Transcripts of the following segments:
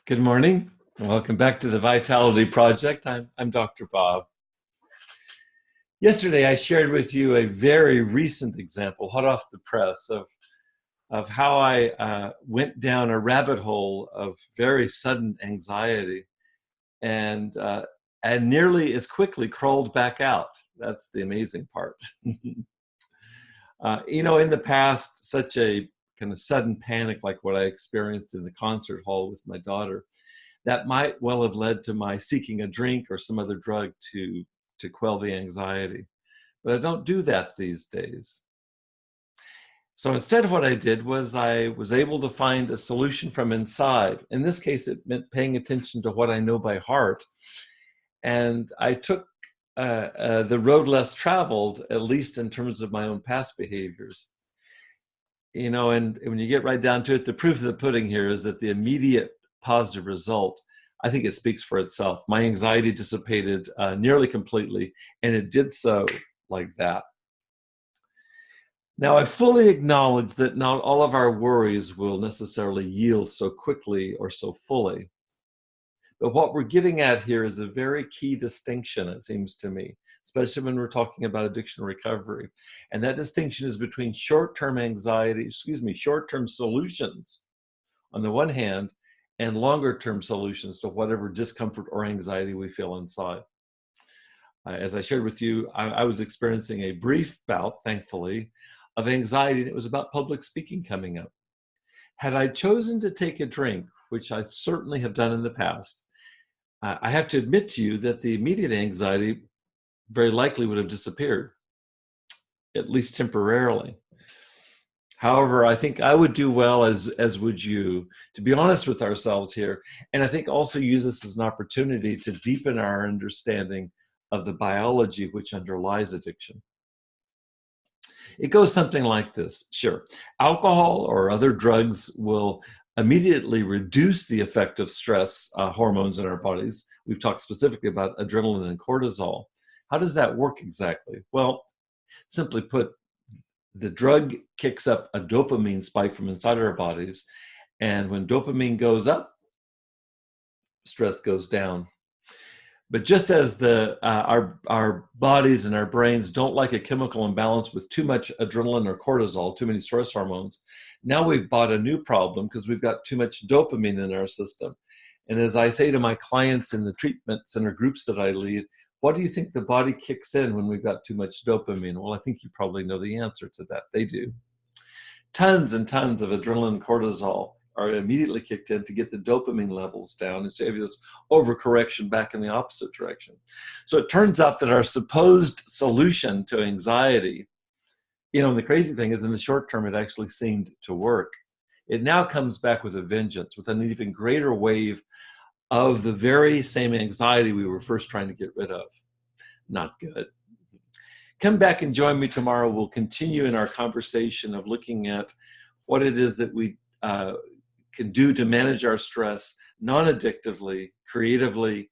Good morning. Welcome back to the Vitality Project. I'm Dr. Bob. Yesterday, I shared with you a very recent example, hot off the press, of how I went down a rabbit hole of very sudden anxiety and nearly as quickly crawled back out. That's the amazing part. In the past, such a kind of sudden panic like what I experienced in the concert hall with my daughter, that might well have led to my seeking a drink or some other drug to quell the anxiety. But I don't do that these days. So instead, what I did was I was able to find a solution from inside. In this case, it meant paying attention to what I know by heart. And I took the road less traveled, at least in terms of my own past behaviors. And when you get right down to it, the proof of the pudding here is that the immediate positive result, I think it speaks for itself. My anxiety dissipated nearly completely, and it did so like that. Now, I fully acknowledge that not all of our worries will necessarily yield so quickly or so fully. But what we're getting at here is a very key distinction, it seems to me, especially when we're talking about addiction recovery. And that distinction is between short-term solutions on the one hand, and longer-term solutions to whatever discomfort or anxiety we feel inside. As I shared with you, I was experiencing a brief bout, thankfully, of anxiety, and it was about public speaking coming up. Had I chosen to take a drink, which I certainly have done in the past, I have to admit to you that the immediate anxiety very likely would have disappeared, at least temporarily. However, I think I would do well, as would you, to be honest with ourselves here, and I think also use this as an opportunity to deepen our understanding of the biology which underlies addiction. It goes something like this. Sure, alcohol or other drugs will immediately reduce the effect of stress hormones in our bodies. We've talked specifically about adrenaline and cortisol. How does that work exactly? Well, simply put, the drug kicks up a dopamine spike from inside our bodies, and when dopamine goes up, stress goes down. But just as our bodies and our brains don't like a chemical imbalance with too much adrenaline or cortisol, too many stress hormones, now we've bought a new problem because we've got too much dopamine in our system. And as I say to my clients in the treatment center groups that I lead, what do you think the body kicks in when we've got too much dopamine? Well, I think you probably know the answer to that. They do. Tons and tons of adrenaline and cortisol are immediately kicked in to get the dopamine levels down and save this overcorrection back in the opposite direction. So it turns out that our supposed solution to anxiety, the crazy thing is in the short term, it actually seemed to work. It now comes back with a vengeance, with an even greater wave of the very same anxiety we were first trying to get rid of. Not good. Come back and join me tomorrow. We'll continue in our conversation of looking at what it is that we can do to manage our stress non-addictively, creatively,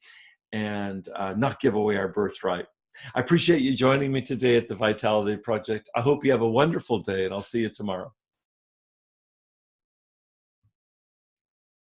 and not give away our birthright. I appreciate you joining me today at the Vitality Project. I hope you have a wonderful day, and I'll see you tomorrow.